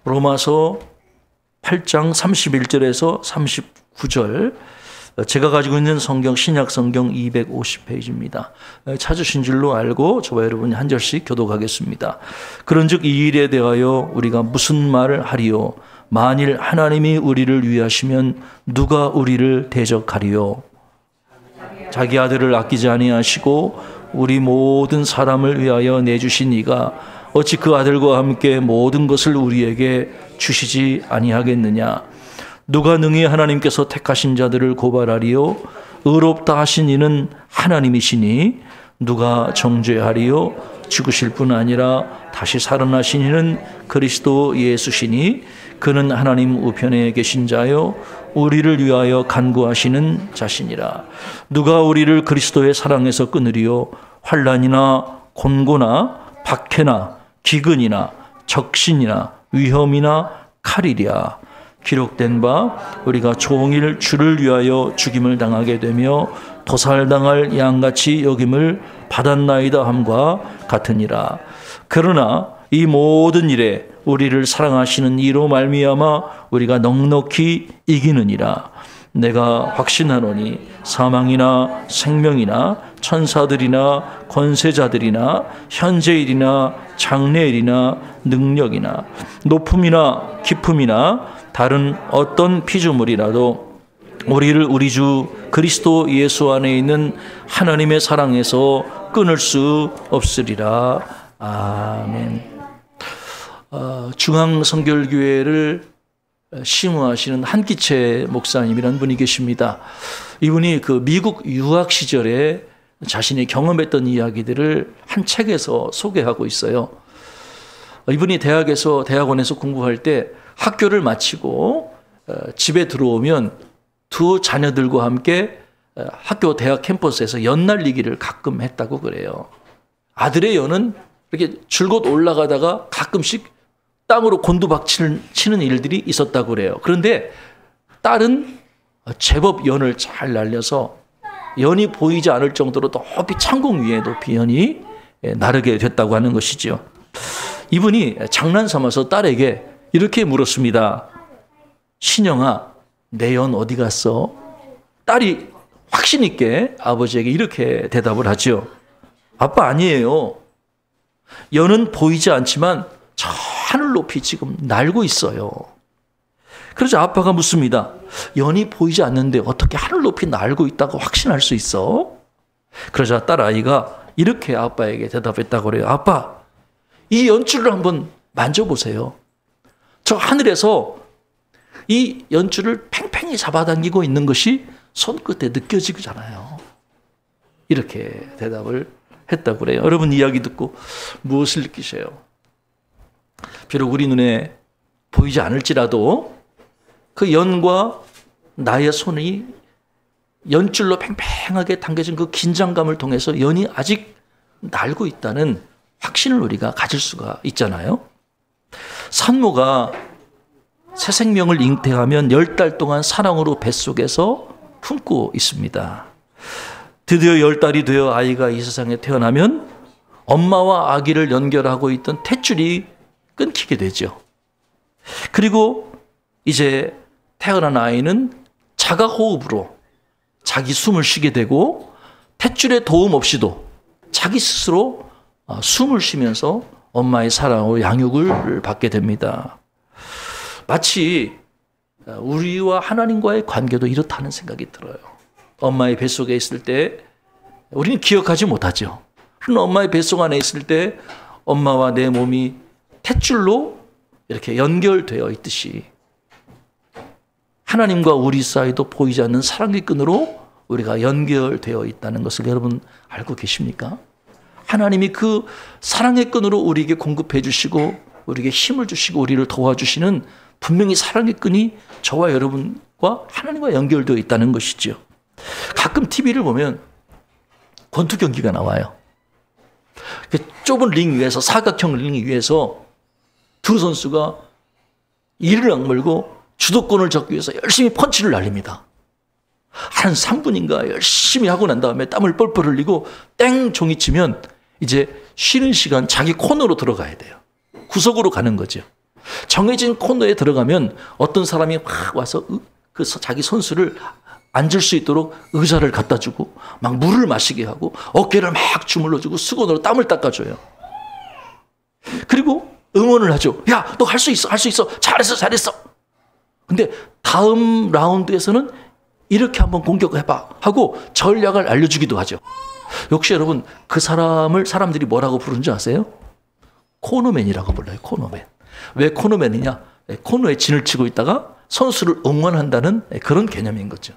로마서 8장 31절에서 39절, 제가 가지고 있는 성경 신약 성경 250페이지입니다. 찾으신 줄로 알고 저와 여러분이 한 절씩 교독하겠습니다. 그런즉 이 일에 대하여 우리가 무슨 말을 하리요? 만일 하나님이 우리를 위하시면 누가 우리를 대적하리요? 자기 아들을 아끼지 아니하시고 우리 모든 사람을 위하여 내주신 이가 어찌 그 아들과 함께 모든 것을 우리에게 주시지 아니하겠느냐? 누가 능히 하나님께서 택하신 자들을 고발하리요? 의롭다 하신 이는 하나님이시니 누가 정죄하리요? 죽으실 뿐 아니라 다시 살아나신 이는 그리스도 예수시니 그는 하나님 우편에 계신 자요 우리를 위하여 간구하시는 자시니라. 누가 우리를 그리스도의 사랑에서 끊으리요? 환난이나 곤고나 박해나 기근이나 적신이나 위험이나 칼이랴. 기록된 바 우리가 종일 주를 위하여 죽임을 당하게 되며 도살당할 양같이 여김을 받았나이다 함과 같으니라. 그러나 이 모든 일에 우리를 사랑하시는 이로 말미암아 우리가 넉넉히 이기느니라. 내가 확신하노니 사망이나 생명이나 천사들이나 권세자들이나 현재일이나 장래일이나 능력이나 높음이나 깊음이나 다른 어떤 피조물이라도 우리를 우리 주 그리스도 예수 안에 있는 하나님의 사랑에서 끊을 수 없으리라. 아멘. 중앙성결교회를 심우하시는 한기채 목사님이라는 분이 계십니다. 이분이 그 미국 유학 시절에 자신이 경험했던 이야기들을 한 책에서 소개하고 있어요. 이분이 대학원에서 공부할 때 학교를 마치고 집에 들어오면 두 자녀들과 함께 학교 대학 캠퍼스에서 연 날리기를 가끔 했다고 그래요. 아들의 연은 이렇게 줄곧 올라가다가 가끔씩 땅으로 곤두박치는 일들이 있었다고 그래요. 그런데 딸은 제법 연을 잘 날려서 연이 보이지 않을 정도로 높이 창공 위에 높이 연이 나르게 됐다고 하는 것이죠. 이분이 장난삼아서 딸에게 이렇게 물었습니다. 신영아, 내 연 어디 갔어? 딸이 확신 있게 아버지에게 이렇게 대답을 하죠. 아빠 아니에요. 연은 보이지 않지만 저 하늘 높이 지금 날고 있어요. 그러자 아빠가 묻습니다. 연이 보이지 않는데 어떻게 하늘 높이 날고 있다고 확신할 수 있어? 그러자 딸 아이가 이렇게 아빠에게 대답했다고 그래요. 아빠, 이 연줄을 한번 만져보세요. 저 하늘에서 이 연줄을 팽팽히 잡아당기고 있는 것이 손끝에 느껴지잖아요. 이렇게 대답을 했다고 그래요. 여러분 이야기 듣고 무엇을 느끼세요? 비록 우리 눈에 보이지 않을지라도 그 연과 나의 손이 연줄로 팽팽하게 당겨진 그 긴장감을 통해서 연이 아직 날고 있다는 확신을 우리가 가질 수가 있잖아요. 산모가 새 생명을 잉태하면 10달 동안 사랑으로 뱃속에서 품고 있습니다. 드디어 10달이 되어 아이가 이 세상에 태어나면 엄마와 아기를 연결하고 있던 탯줄이 끊기게 되죠. 그리고 이제 태어난 아이는 자가호흡으로 자기 숨을 쉬게 되고 탯줄의 도움 없이도 자기 스스로 숨을 쉬면서 엄마의 사랑으로 양육을 받게 됩니다. 마치 우리와 하나님과의 관계도 이렇다는 생각이 들어요. 엄마의 뱃속에 있을 때 우리는 기억하지 못하죠. 그러나 엄마의 뱃속 안에 있을 때 엄마와 내 몸이 탯줄로 이렇게 연결되어 있듯이 하나님과 우리 사이도 보이지 않는 사랑의 끈으로 우리가 연결되어 있다는 것을 여러분 알고 계십니까? 하나님이 그 사랑의 끈으로 우리에게 공급해 주시고 우리에게 힘을 주시고 우리를 도와주시는 분명히 사랑의 끈이 저와 여러분과 하나님과 연결되어 있다는 것이죠. 가끔 TV를 보면 권투 경기가 나와요. 좁은 링 위에서 사각형 링 위에서 두 선수가 이를 악물고 주도권을 잡기 위해서 열심히 펀치를 날립니다. 한 3분인가 열심히 하고 난 다음에 땀을 뻘뻘 흘리고 땡 종이 치면 이제 쉬는 시간 자기 코너로 들어가야 돼요. 구석으로 가는 거죠. 정해진 코너에 들어가면 어떤 사람이 확 와서 그 자기 선수를 앉을 수 있도록 의자를 갖다 주고 막 물을 마시게 하고 어깨를 막 주물러 주고 수건으로 땀을 닦아줘요. 그리고 응원을 하죠. 야, 너 할 수 있어, 할 수 있어. 잘했어, 잘했어. 근데 다음 라운드에서는 이렇게 한번 공격해봐 하고 전략을 알려주기도 하죠. 역시 여러분, 그 사람을 사람들이 뭐라고 부르는지 아세요? 코너맨이라고 불러요. 코너맨. 왜 코너맨이냐? 코너에 진을 치고 있다가 선수를 응원한다는 그런 개념인 거죠.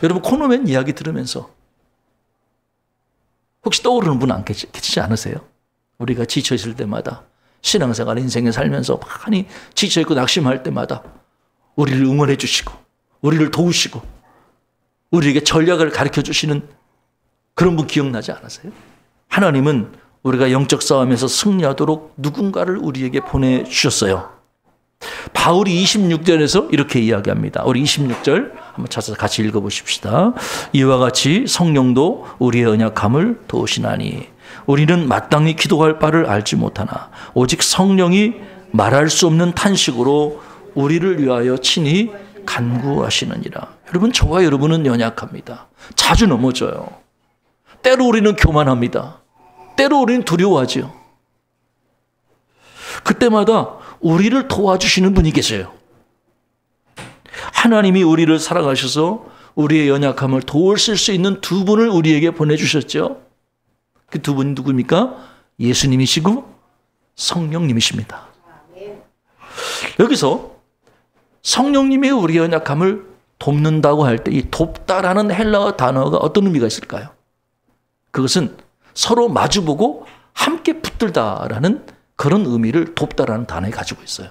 여러분, 코너맨 이야기 들으면서 혹시 떠오르는 분 안 계시지 않으세요? 우리가 지쳐있을 때마다, 신앙생활 인생에 살면서 많이 지쳐있고 낙심할 때마다 우리를 응원해 주시고 우리를 도우시고 우리에게 전략을 가르쳐 주시는 그런 분 기억나지 않으세요? 하나님은 우리가 영적 싸움에서 승리하도록 누군가를 우리에게 보내주셨어요. 바울이 26절에서 이렇게 이야기합니다. 우리 26절 한번 찾아서 같이 읽어보십시다. 이와 같이 성령도 우리의 언약함을 도우시나니 우리는 마땅히 기도할 바를 알지 못하나 오직 성령이 말할 수 없는 탄식으로 우리를 위하여 친히 간구하시느니라. 여러분, 저와 여러분은 연약합니다. 자주 넘어져요. 때로 우리는 교만합니다. 때로 우리는 두려워하죠. 그때마다 우리를 도와주시는 분이 계세요. 하나님이 우리를 사랑하셔서 우리의 연약함을 도우실 수 있는 두 분을 우리에게 보내주셨죠. 그 두 분이 누구입니까? 예수님이시고 성령님이십니다. 여기서 성령님이 우리의 연약함을 돕는다고 할 때 이 돕다라는 헬라어 단어가 어떤 의미가 있을까요? 그것은 서로 마주보고 함께 붙들다라는 그런 의미를 돕다라는 단어에 가지고 있어요.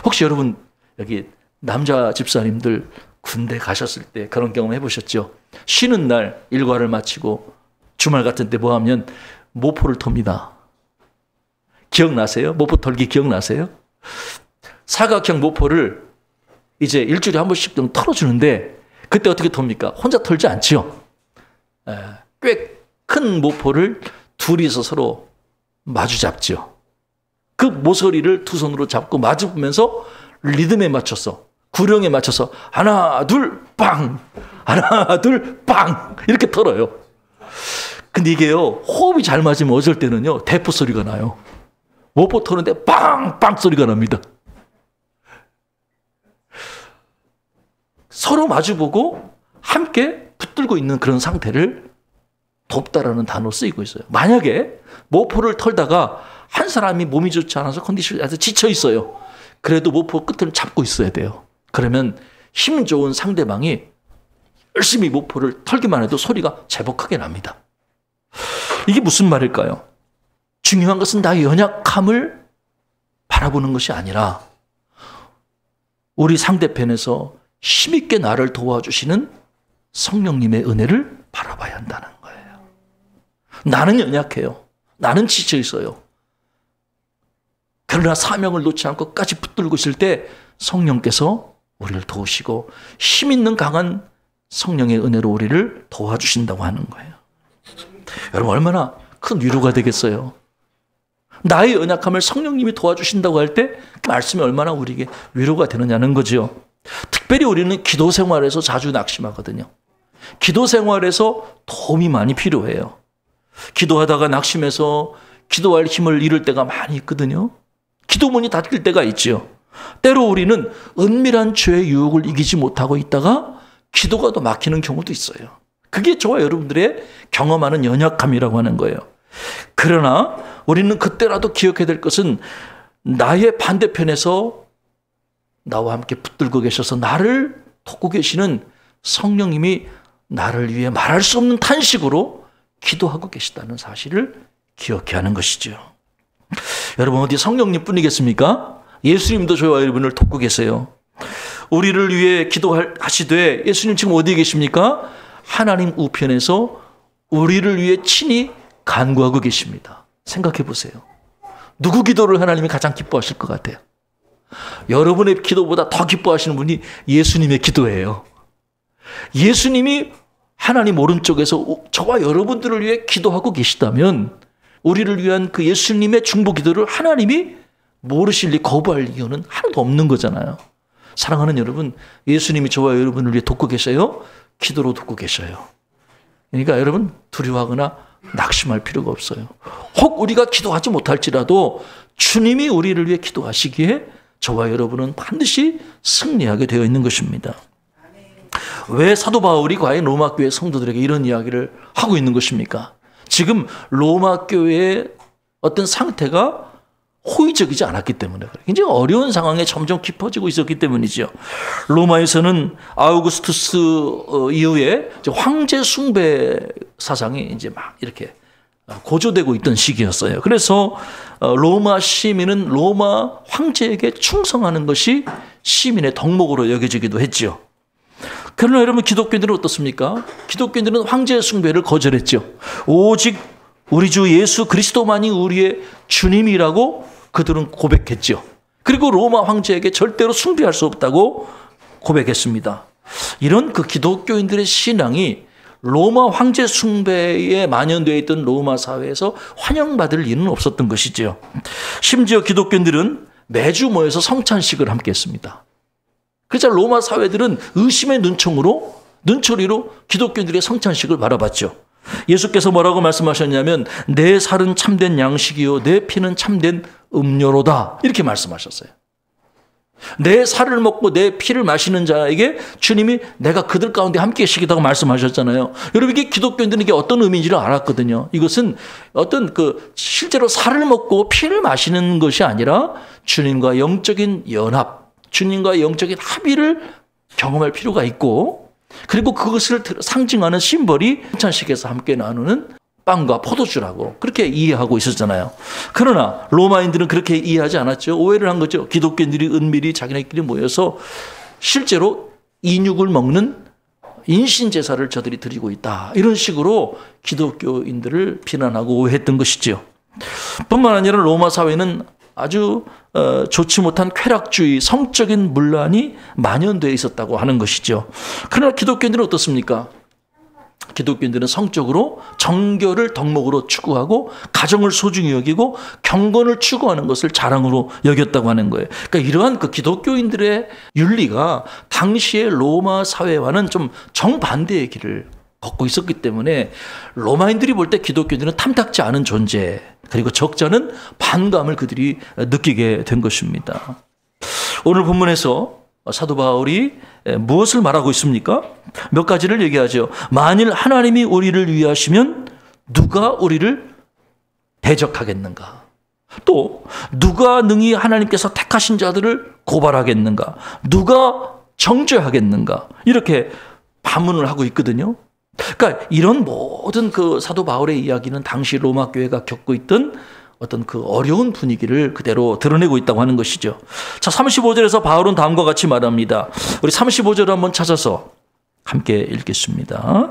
혹시 여러분 여기 남자 집사님들 군대 가셨을 때 그런 경험 해보셨죠? 쉬는 날 일과를 마치고 주말 같은 때 뭐 하면 모포를 텁니다. 기억나세요? 모포 털기 기억나세요? 사각형 모포를 이제 일주일에 한 번씩 좀 털어주는데 그때 어떻게 텁니까? 혼자 털지 않지요. 꽤 큰 모포를 둘이서 서로 마주 잡죠. 그 모서리를 두 손으로 잡고 마주 보면서 리듬에 맞춰서 구령에 맞춰서 하나 둘 빵 하나 둘 빵 이렇게 털어요. 근데 이게요 호흡이 잘 맞으면 어쩔 때는요 대포 소리가 나요. 모포 터는데 빵빵 소리가 납니다. 서로 마주보고 함께 붙들고 있는 그런 상태를 돕다라는 단어로 쓰이고 있어요. 만약에 모포를 털다가 한 사람이 몸이 좋지 않아서 컨디션이 아주 지쳐 있어요. 그래도 모포 끝을 잡고 있어야 돼요. 그러면 힘 좋은 상대방이 열심히 모포를 털기만 해도 소리가 제법 크게 납니다. 이게 무슨 말일까요? 중요한 것은 나의 연약함을 바라보는 것이 아니라 우리 상대편에서 힘있게 나를 도와주시는 성령님의 은혜를 바라봐야 한다는 거예요. 나는 연약해요. 나는 지쳐 있어요. 그러나 사명을 놓지 않고 끝까지 붙들고 있을 때 성령께서 우리를 도우시고 힘있는 강한 성령의 은혜로 우리를 도와주신다고 하는 거예요. 여러분 얼마나 큰 위로가 되겠어요. 나의 연약함을 성령님이 도와주신다고 할 때 그 말씀이 얼마나 우리에게 위로가 되느냐는 거죠. 특별히 우리는 기도 생활에서 자주 낙심하거든요. 기도 생활에서 도움이 많이 필요해요. 기도하다가 낙심해서 기도할 힘을 잃을 때가 많이 있거든요. 기도문이 닫힐 때가 있죠. 때로 우리는 은밀한 죄의 유혹을 이기지 못하고 있다가 기도가 또 막히는 경우도 있어요. 그게 저와 여러분들의 경험하는 연약함이라고 하는 거예요. 그러나 우리는 그때라도 기억해야 될 것은 나의 반대편에서 나와 함께 붙들고 계셔서 나를 돕고 계시는 성령님이 나를 위해 말할 수 없는 탄식으로 기도하고 계시다는 사실을 기억해야 하는 것이죠. 여러분 어디 성령님 뿐이겠습니까? 예수님도 저와 여러분을 돕고 계세요. 우리를 위해 기도하시되 예수님 지금 어디에 계십니까? 하나님 우편에서 우리를 위해 친히 간구하고 계십니다. 생각해 보세요. 누구 기도를 하나님이 가장 기뻐하실 것 같아요? 여러분의 기도보다 더 기뻐하시는 분이 예수님의 기도예요. 예수님이 하나님 오른쪽에서 저와 여러분들을 위해 기도하고 계시다면 우리를 위한 그 예수님의 중보 기도를 하나님이 모르실 리 거부할 이유는 하나도 없는 거잖아요. 사랑하는 여러분, 예수님이 저와 여러분을 위해 돕고 계셔요. 기도로 돕고 계셔요. 그러니까 여러분 두려워하거나 낙심할 필요가 없어요. 혹 우리가 기도하지 못할지라도 주님이 우리를 위해 기도하시기에 저와 여러분은 반드시 승리하게 되어 있는 것입니다. 왜 사도 바울이 과연 로마 교회 성도들에게 이런 이야기를 하고 있는 것입니까? 지금 로마 교회의 어떤 상태가 호의적이지 않았기 때문에 그래요. 굉장히 어려운 상황에 점점 깊어지고 있었기 때문이죠. 로마에서는 아우구스투스 이후에 황제 숭배 사상이 이제 막 이렇게 고조되고 있던 시기였어요. 그래서 로마 시민은 로마 황제에게 충성하는 것이 시민의 덕목으로 여겨지기도 했죠. 그러나 여러분 기독교인들은 어떻습니까? 기독교인들은 황제 숭배를 거절했죠. 오직 우리 주 예수 그리스도만이 우리의 주님이라고 그들은 고백했죠. 그리고 로마 황제에게 절대로 숭배할 수 없다고 고백했습니다. 이런 그 기독교인들의 신앙이 로마 황제 숭배에 만연되어 있던 로마 사회에서 환영받을 일은 없었던 것이죠. 심지어 기독교인들은 매주 모여서 성찬식을 함께 했습니다. 그래서 로마 사회들은 의심의 눈초리로 기독교인들의 성찬식을 바라봤죠. 예수께서 뭐라고 말씀하셨냐면 내 살은 참된 양식이요 내 피는 참된 음료로다 이렇게 말씀하셨어요. 내 살을 먹고 내 피를 마시는 자에게 주님이 내가 그들 가운데 함께 계시겠다고 말씀하셨잖아요. 여러분 이게 기독교인들은 이게 어떤 의미인지를 알았거든요. 이것은 어떤 실제로 살을 먹고 피를 마시는 것이 아니라 주님과 영적인 연합, 주님과 영적인 합의를 경험할 필요가 있고 그리고 그것을 상징하는 심벌이 성찬식에서 함께 나누는 빵과 포도주라고 그렇게 이해하고 있었잖아요. 그러나 로마인들은 그렇게 이해하지 않았죠. 오해를 한 거죠. 기독교인들이 은밀히 자기네끼리 모여서 실제로 인육을 먹는 인신제사를 저들이 드리고 있다. 이런 식으로 기독교인들을 비난하고 오해했던 것이죠. 뿐만 아니라 로마 사회는 아주 좋지 못한 쾌락주의, 성적인 문란이 만연되어 있었다고 하는 것이죠. 그러나 기독교인들은 어떻습니까? 기독교인들은 성적으로 정결을 덕목으로 추구하고 가정을 소중히 여기고 경건을 추구하는 것을 자랑으로 여겼다고 하는 거예요. 그러니까 이러한 그 기독교인들의 윤리가 당시의 로마 사회와는 좀 정반대의 길을 걷고 있었기 때문에 로마인들이 볼 때 기독교인들은 탐탁지 않은 존재 그리고 적잖은 반감을 그들이 느끼게 된 것입니다. 오늘 본문에서 사도 바울이 무엇을 말하고 있습니까? 몇 가지를 얘기하죠. 만일 하나님이 우리를 위하시면 누가 우리를 대적하겠는가? 또 누가 능히 하나님께서 택하신 자들을 고발하겠는가? 누가 정죄하겠는가? 이렇게 반문을 하고 있거든요. 그러니까 이런 모든 그 사도 바울의 이야기는 당시 로마 교회가 겪고 있던 어떤 그 어려운 분위기를 그대로 드러내고 있다고 하는 것이죠. 자, 35절에서 바울은 다음과 같이 말합니다. 우리 35절을 한번 찾아서 함께 읽겠습니다.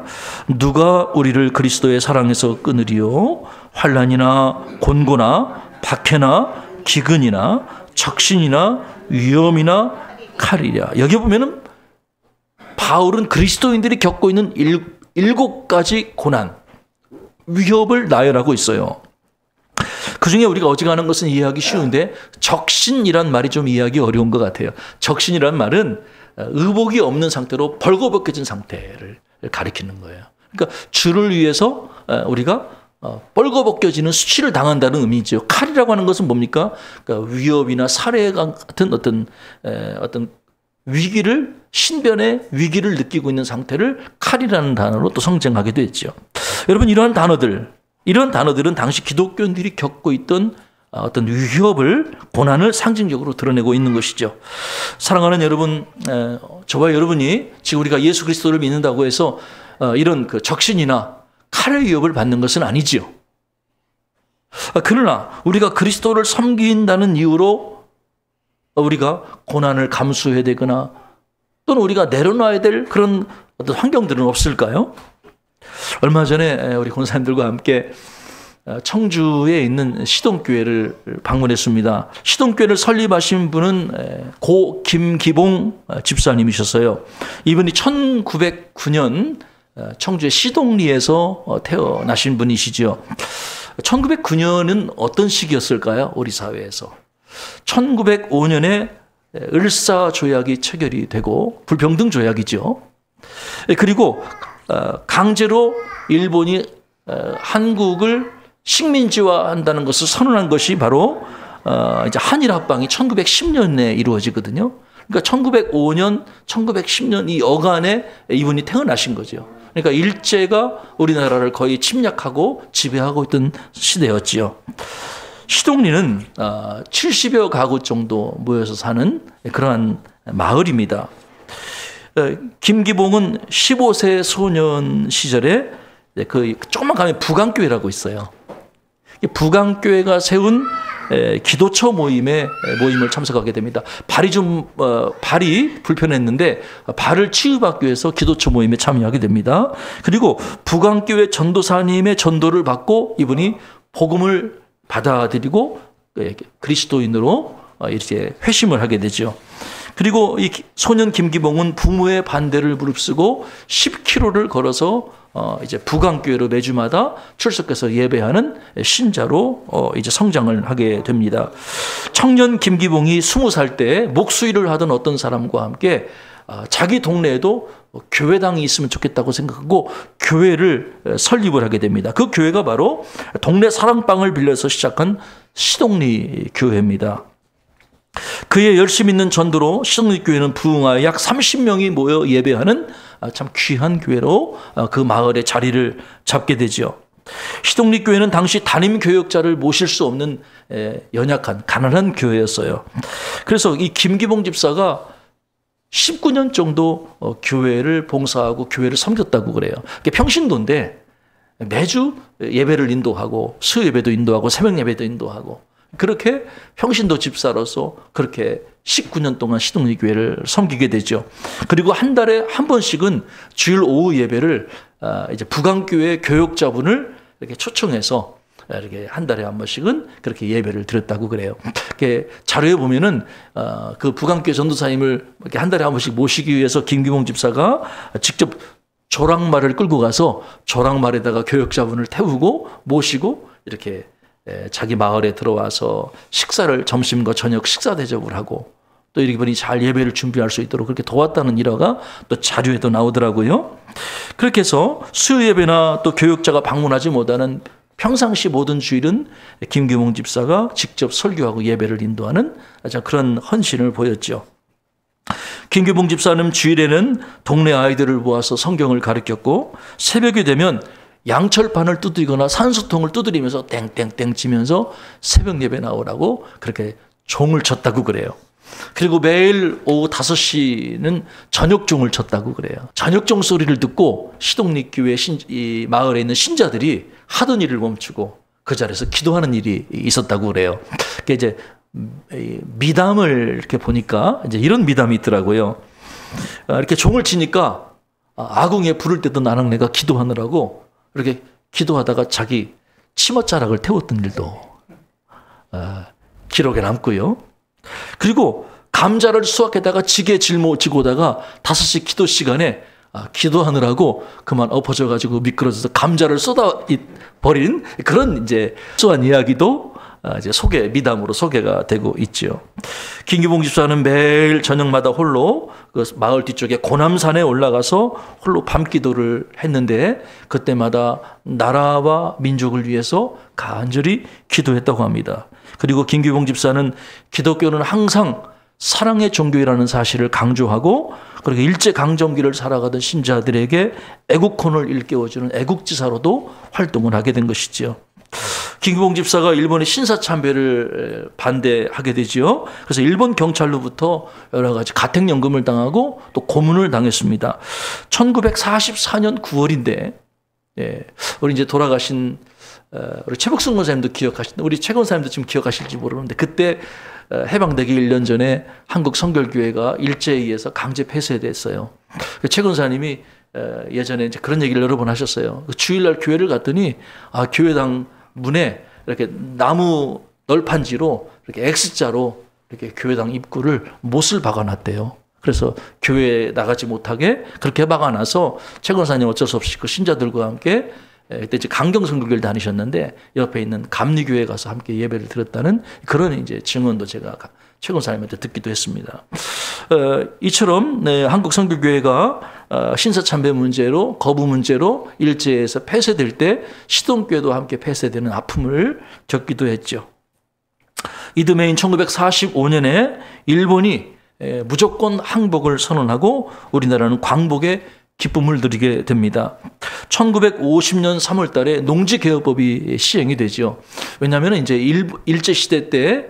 누가 우리를 그리스도의 사랑에서 끊으리요? 환난이나 곤고나 박해나 기근이나 적신이나 위험이나 칼이랴. 여기 보면은 바울은 그리스도인들이 겪고 있는 7가지 고난, 위협을 나열하고 있어요. 그중에 우리가 어지간한 것은 이해하기 쉬운데 적신이란 말이 좀 이해하기 어려운 것 같아요. 적신이란 말은 의복이 없는 상태로 벌거벗겨진 상태를 가리키는 거예요. 그러니까 주를 위해서 우리가 벌거벗겨지는 수치를 당한다는 의미죠. 칼이라고 하는 것은 뭡니까? 그러니까 위협이나 살해 같은 어떤 위기를 신변의 위기를 느끼고 있는 상태를 칼이라는 단어로 또 성정하기도 했죠. 여러분 이러한 단어들은 당시 기독교인들이 겪고 있던 어떤 위협을 고난을 상징적으로 드러내고 있는 것이죠. 사랑하는 여러분, 저와 여러분이 지금 우리가 예수 그리스도를 믿는다고 해서 이런 그 적신이나 칼의 위협을 받는 것은 아니지요. 그러나 우리가 그리스도를 섬긴다는 이유로 우리가 고난을 감수해야 되거나 또는 우리가 내려놔야 될 그런 어떤 환경들은 없을까요? 얼마 전에 우리 권사님들과 함께 청주에 있는 시동교회를 방문했습니다. 시동교회를 설립하신 분은 고 김기봉 집사님이셨어요. 이분이 1909년 청주의 시동리에서 태어나신 분이시죠. 1909년은 어떤 시기였을까요? 우리 사회에서. 1905년에 을사조약이 체결이 되고, 불평등 조약이죠. 그리고 강제로 일본이 한국을 식민지화한다는 것을 선언한 것이 바로 이제 한일 합방이 1910년에 이루어지거든요. 그러니까 1905년, 1910년 이 여간에 이분이 태어나신 거죠. 그러니까 일제가 우리나라를 거의 침략하고 지배하고 있던 시대였지요. 시동리는 70여 가구 정도 모여서 사는 그러한 마을입니다. 김기봉은 15세 소년 시절에 그 조금만 가면 부강교회라고 있어요. 부강교회가 세운 기도처 모임을 참석하게 됩니다. 발이 불편했는데 발을 치유받기 위해서 기도처 모임에 참여하게 됩니다. 그리고 부강교회 전도사님의 전도를 받고 이분이 복음을 받아들이고 그리스도인으로 이렇게 회심을 하게 되죠. 그리고 이 소년 김기봉은 부모의 반대를 무릅쓰고 10km를 걸어서 이제 부강교회로 매주마다 출석해서 예배하는 신자로 이제 성장을 하게 됩니다. 청년 김기봉이 20살 때 목수일을 하던 어떤 사람과 함께 자기 동네에도 교회당이 있으면 좋겠다고 생각하고 교회를 설립을 하게 됩니다. 그 교회가 바로 동네 사랑방을 빌려서 시작한 시동리 교회입니다. 그의 열심 있는 전도로 시동리 교회는 부흥하여 약 30명이 모여 예배하는 참 귀한 교회로 그 마을에 자리를 잡게 되죠. 시동리 교회는 당시 담임 교역자를 모실 수 없는 연약한 가난한 교회였어요. 그래서 이 김기봉 집사가 19년 정도 교회를 봉사하고 교회를 섬겼다고 그래요. 평신도인데 매주 예배를 인도하고 수요 예배도 인도하고 새벽 예배도 인도하고 그렇게 평신도 집사로서 그렇게 19년 동안 시동리 교회를 섬기게 되죠. 그리고 한 달에 한 번씩은 주일 오후 예배를 이제 부강교회 교역자분을 이렇게 초청해서 이렇게 한 달에 한 번씩은 그렇게 예배를 드렸다고 그래요. 이렇게 자료에 보면은 그 부강교회 전도사님을 이렇게 한 달에 한 번씩 모시기 위해서 김기봉 집사가 직접 조랑말을 끌고 가서 조랑말에다가 교역자분을 태우고 모시고 이렇게 자기 마을에 들어와서 식사를 점심과 저녁 식사 대접을 하고 또 이분이 잘 예배를 준비할 수 있도록 그렇게 도왔다는 일화가 또 자료에도 나오더라고요. 그렇게 해서 수요 예배나 또 교역자가 방문하지 못하는 평상시 모든 주일은 김기봉 집사가 직접 설교하고 예배를 인도하는 그런 헌신을 보였죠. 김기봉 집사는 주일에는 동네 아이들을 모아서 성경을 가르쳤고 새벽이 되면 양철판을 두드리거나 산수통을 두드리면서 땡땡땡 치면서 새벽 예배 나오라고 그렇게 종을 쳤다고 그래요. 그리고 매일 오후 5시는 저녁종을 쳤다고 그래요. 저녁종 소리를 듣고 시동리 교회 이 마을에 있는 신자들이 하던 일을 멈추고 그 자리에서 기도하는 일이 있었다고 그래요. 그게 이제 미담을 이렇게 보니까 이제 이런 미담이 있더라고요. 이렇게 종을 치니까 아궁이에 불을 때던 아낙네가 기도하느라고 이렇게 기도하다가 자기 치맛자락을 태웠던 일도 기록에 남고요. 그리고 감자를 수확에다가 지게 짊어지고 오다가 5시 기도 시간에 기도하느라고 그만 엎어져가지고 미끄러져서 감자를 쏟아버린 그런 이제 소소한 이야기도 이제 미담으로 소개가 되고 있죠. 김기봉 집사는 매일 저녁마다 홀로 그 마을 뒤쪽에 고남산에 올라가서 홀로 밤기도를 했는데 그때마다 나라와 민족을 위해서 간절히 기도했다고 합니다. 그리고 김기봉 집사는 기독교는 항상 사랑의 종교라는 사실을 강조하고 그리고 일제강점기를 살아가던 신자들에게 애국혼을 일깨워주는 애국지사로도 활동을 하게 된 것이지요. 김기봉 집사가 일본의 신사참배를 반대하게 되지요. 그래서 일본 경찰로부터 여러 가지 가택연금을 당하고 또 고문을 당했습니다. 1944년 9월인데 우리 이제 돌아가신 우리 최복승 권사님도 기억하시는데 우리 최 권사님도 지금 기억하실지 모르는데 그때 해방되기 1년 전에 한국 성결교회가 일제에 의해서 강제 폐쇄됐어요. 최 권사님이 예전에 이제 그런 얘기를 여러 번 하셨어요. 주일날 교회를 갔더니 교회당 문에 이렇게 나무 널판지로 이렇게 X자로 이렇게 교회당 입구를 못을 박아놨대요. 그래서 교회에 나가지 못하게 그렇게 박아놔서 최 권사님 어쩔 수 없이 그 신자들과 함께 그때 이제 강경선교교를 다니셨는데 옆에 있는 감리교회 가서 함께 예배를 드렸다는 그런 이제 증언도 제가 최근 사람한테 듣기도 했습니다. 이처럼 한국 선교교회가 신사참배 문제로 거부 문제로 일제에서 폐쇄될 때 시동교회도 함께 폐쇄되는 아픔을 겪기도 했죠. 이듬해인 1945년에 일본이 무조건 항복을 선언하고 우리나라는 광복의 기쁨을 누리게 됩니다. 1950년 3월 달에 농지개혁법이 시행이 되죠. 왜냐하면 이제 일제시대 때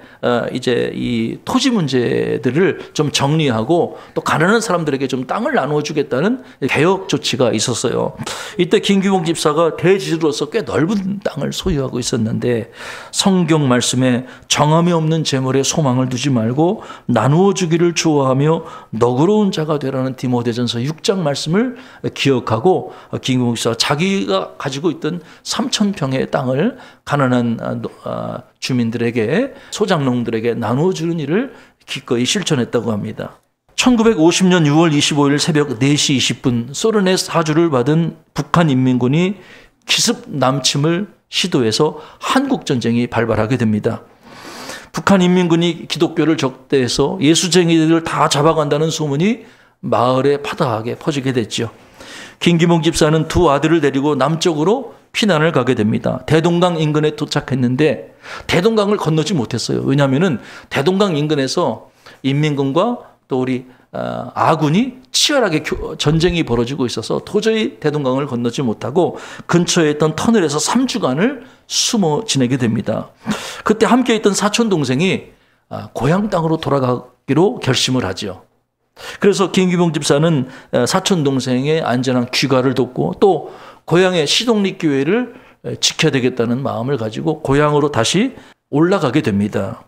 이제 이 토지 문제들을 좀 정리하고 또 가난한 사람들에게 좀 땅을 나눠주겠다는 개혁 조치가 있었어요. 이때 김규봉 집사가 대지주로서 꽤 넓은 땅을 소유하고 있었는데 성경 말씀에 정함이 없는 재물에 소망을 두지 말고 나누어 주기를 좋아하며 너그러운 자가 되라는 디모데전서 6장 말씀을 기억하고 김규봉 집사가 자기가 가지고 있던 3,000평의 땅을 가난한 주민들에게 소장농들에게 나누어주는 일을 기꺼이 실천했다고 합니다. 1950년 6월 25일 새벽 4시 20분 소련의 사주를 받은 북한 인민군이 기습 남침을 시도해서 한국전쟁이 발발하게 됩니다. 북한 인민군이 기독교를 적대해서 예수쟁이들을 다 잡아간다는 소문이 마을에 파다하게 퍼지게 됐죠. 김규봉 집사는 두 아들을 데리고 남쪽으로 피난을 가게 됩니다. 대동강 인근에 도착했는데 대동강을 건너지 못했어요. 왜냐하면 대동강 인근에서 인민군과 또 우리 아군이 치열하게 전쟁이 벌어지고 있어서 도저히 대동강을 건너지 못하고 근처에 있던 터널에서 3주간을 숨어 지내게 됩니다. 그때 함께 있던 사촌 동생이 고향 땅으로 돌아가기로 결심을 하죠. 그래서 김규봉 집사는 사촌 동생의 안전한 귀가를 돕고 또 고향의 시동립교회를 지켜야 되겠다는 마음을 가지고 고향으로 다시 올라가게 됩니다.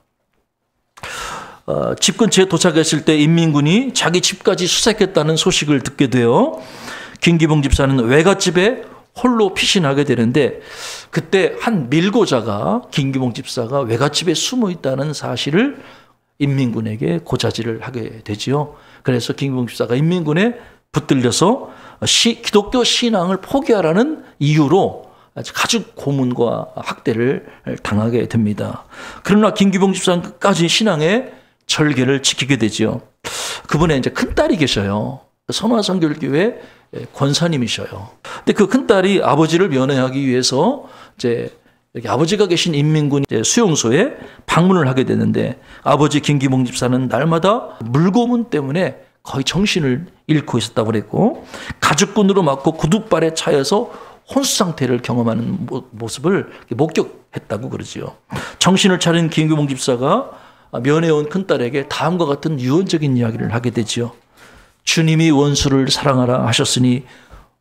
집 근처에 도착했을 때 인민군이 자기 집까지 수색했다는 소식을 듣게 되어 김규봉 집사는 외갓집에 홀로 피신하게 되는데 그때 한 밀고자가 김규봉 집사가 외갓집에 숨어 있다는 사실을 인민군에게 고자질을 하게 되지요. 그래서 김규봉 집사가 인민군에 붙들려서 기독교 신앙을 포기하라는 이유로 가죽 고문과 학대를 당하게 됩니다. 그러나 김규봉 집사는 끝까지 신앙의 절개를 지키게 되지요. 그분의 이제 큰딸이 계셔요. 선화선교교회 권사님이셔요. 근데 그 큰딸이 아버지를 면회하기 위해서 이제 여기 아버지가 계신 인민군 수용소에 방문을 하게 되는데 아버지 김규봉 집사는 날마다 물고문 때문에 거의 정신을 잃고 있었다고 그랬고 가죽끈으로 맞고 구두발에 차여서 혼수 상태를 경험하는 모습을 목격했다고 그러지요. 정신을 차린 김규봉 집사가 면회온 큰딸에게 다음과 같은 유언적인 이야기를 하게 되지요. 주님이 원수를 사랑하라 하셨으니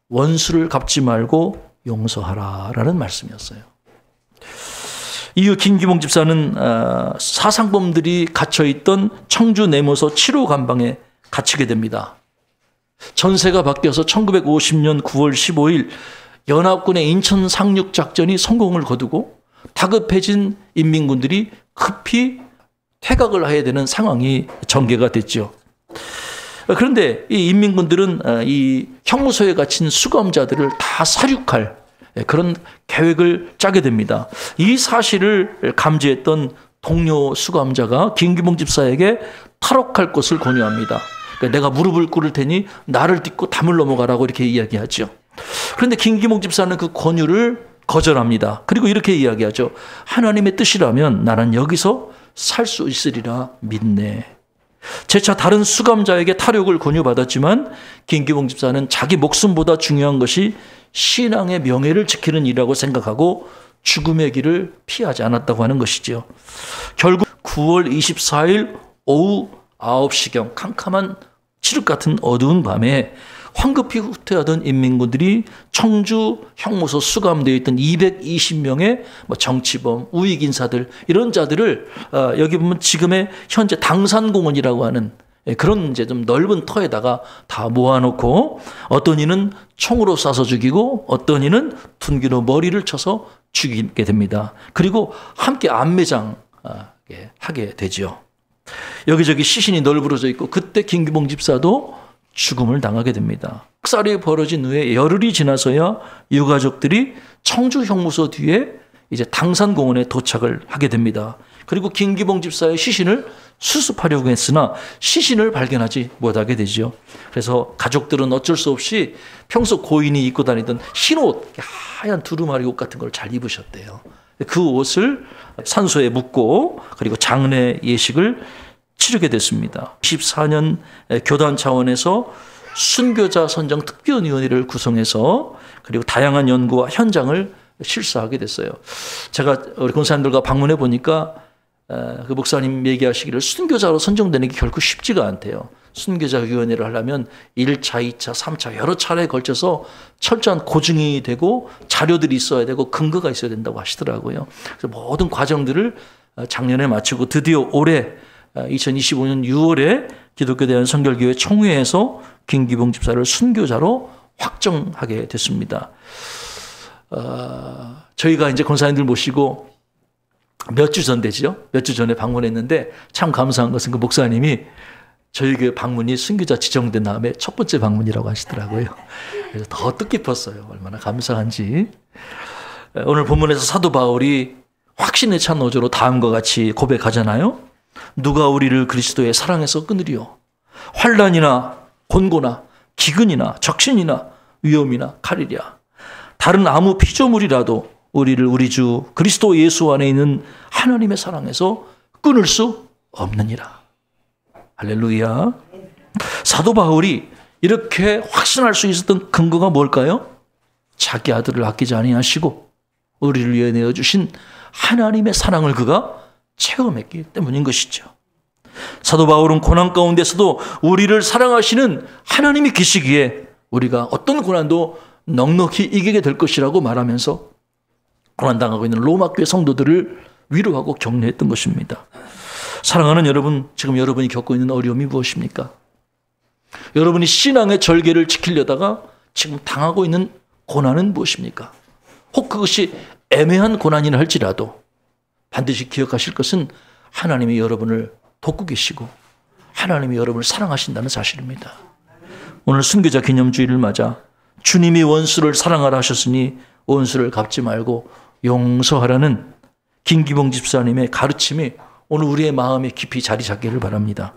원수를 갚지 말고 용서하라 라는 말씀이었어요. 이후 김규봉 집사는 사상범들이 갇혀있던 청주 내모서 7호 감방에 갇히게 됩니다. 전세가 바뀌어서 1950년 9월 15일 연합군의 인천 상륙 작전이 성공을 거두고 다급해진 인민군들이 급히 퇴각을 해야 되는 상황이 전개가 됐죠. 그런데 이 인민군들은 이 형무소에 갇힌 수감자들을 다 사륙할 그런 계획을 짜게 됩니다. 이 사실을 감지했던 동료 수감자가 김규봉 집사에게 탈옥할 것을 권유합니다. 그러니까 내가 무릎을 꿇을 테니 나를 딛고 담을 넘어가라고 이렇게 이야기하죠. 그런데 김규봉 집사는 그 권유를 거절합니다. 그리고 이렇게 이야기하죠. 하나님의 뜻이라면 나는 여기서 살 수 있으리라 믿네. 재차 다른 수감자에게 탈옥을 권유받았지만 김규봉 집사는 자기 목숨보다 중요한 것이 신앙의 명예를 지키는 일이라고 생각하고 죽음의 길을 피하지 않았다고 하는 것이죠. 결국 9월 24일 오후 9시경 캄캄한 칠흑 같은 어두운 밤에 황급히 후퇴하던 인민군들이 청주 형무소 수감되어 있던 220명의 정치범, 우익인사들 이런 자들을 여기 보면 지금의 현재 당산공원이라고 하는 그런 이제 좀 넓은 터에다가 다 모아놓고 어떤 이는 총으로 쏴서 죽이고 어떤 이는 둔기로 머리를 쳐서 죽이게 됩니다. 그리고 함께 안매장 하게 되죠. 여기저기 시신이 널브러져 있고 그때 김규봉 집사도 죽음을 당하게 됩니다. 학살이 벌어진 후에 열흘이 지나서야 유가족들이 청주 형무소 뒤에 이제 당산공원에 도착을 하게 됩니다. 그리고 김기봉 집사의 시신을 수습하려고 했으나 시신을 발견하지 못하게 되죠. 그래서 가족들은 어쩔 수 없이 평소 고인이 입고 다니던 흰옷, 하얀 두루마리 옷 같은 걸 잘 입으셨대요. 그 옷을 산소에 묻고 그리고 장례 예식을 치르게 됐습니다. 24년 교단 차원에서 순교자 선정 특별위원회를 구성해서 그리고 다양한 연구와 현장을 실사하게 됐어요. 제가 우리 권사님들과 방문해 보니까 그 목사님 얘기하시기를 순교자로 선정되는 게 결코 쉽지가 않대요. 순교자위원회를 하려면 1차, 2차, 3차 여러 차례에 걸쳐서 철저한 고증이 되고 자료들이 있어야 되고 근거가 있어야 된다고 하시더라고요. 그래서 모든 과정들을 작년에 마치고 드디어 올해 2025년 6월에 기독교 대한선결교회 총회에서 김기봉 집사를 순교자로 확정하게 됐습니다. 저희가 이제 권사님들 모시고 몇 주 전 되죠? 몇 주 전에 방문했는데 참 감사한 것은 그 목사님이 저희 교회 방문이 순교자 지정된 다음에 첫 번째 방문이라고 하시더라고요. 그래서 더 뜻깊었어요. 얼마나 감사한지. 오늘 본문에서 사도 바울이 확신에 찬 어조로 다음과 같이 고백하잖아요. 누가 우리를 그리스도의 사랑에서 끊으리요? 환난이나 곤고나 기근이나 적신이나 위험이나 칼이랴. 다른 아무 피조물이라도 우리를 우리 주 그리스도 예수 안에 있는 하나님의 사랑에서 끊을 수 없느니라. 할렐루야. 사도 바울이 이렇게 확신할 수 있었던 근거가 뭘까요? 자기 아들을 아끼지 아니하시고 우리를 위해 내어주신 하나님의 사랑을 그가 체험했기 때문인 것이죠. 사도 바울은 고난 가운데서도 우리를 사랑하시는 하나님이 계시기에 우리가 어떤 고난도 넉넉히 이기게 될 것이라고 말하면서 고난당하고 있는 로마 교회 성도들을 위로하고 격려했던 것입니다. 사랑하는 여러분, 지금 여러분이 겪고 있는 어려움이 무엇입니까? 여러분이 신앙의 절개를 지키려다가 지금 당하고 있는 고난은 무엇입니까? 혹 그것이 애매한 고난이라 할지라도 반드시 기억하실 것은 하나님이 여러분을 돕고 계시고 하나님이 여러분을 사랑하신다는 사실입니다. 오늘 순교자 기념주일을 맞아 주님이 원수를 사랑하라 하셨으니 원수를 갚지 말고 용서하라는 김기봉 집사님의 가르침이 오늘 우리의 마음에 깊이 자리 잡기를 바랍니다.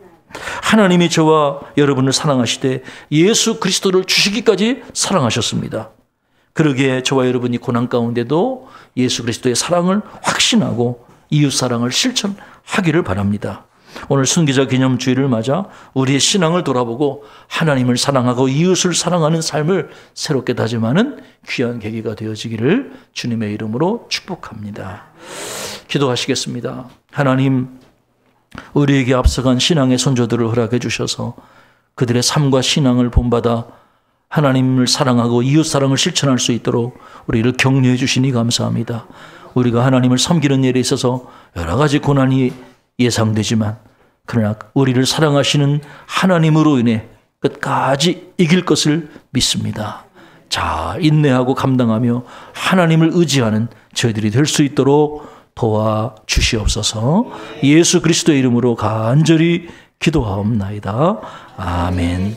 하나님이 저와 여러분을 사랑하시되 예수 그리스도를 주시기까지 사랑하셨습니다. 그러기에 저와 여러분이 고난 가운데도 예수 그리스도의 사랑을 확신하고 이웃 사랑을 실천하기를 바랍니다. 오늘 순교자 기념주일을 맞아 우리의 신앙을 돌아보고 하나님을 사랑하고 이웃을 사랑하는 삶을 새롭게 다짐하는 귀한 계기가 되어지기를 주님의 이름으로 축복합니다. 기도하시겠습니다. 하나님, 우리에게 앞서간 신앙의 선조들을 허락해 주셔서 그들의 삶과 신앙을 본받아 하나님을 사랑하고 이웃 사랑을 실천할 수 있도록 우리를 격려해 주시니 감사합니다. 우리가 하나님을 섬기는 일에 있어서 여러 가지 고난이 예상되지만 그러나 우리를 사랑하시는 하나님으로 인해 끝까지 이길 것을 믿습니다. 자, 인내하고 감당하며 하나님을 의지하는 저희들이 될 수 있도록 도와주시옵소서. 예수 그리스도의 이름으로 간절히 기도하옵나이다. 아멘.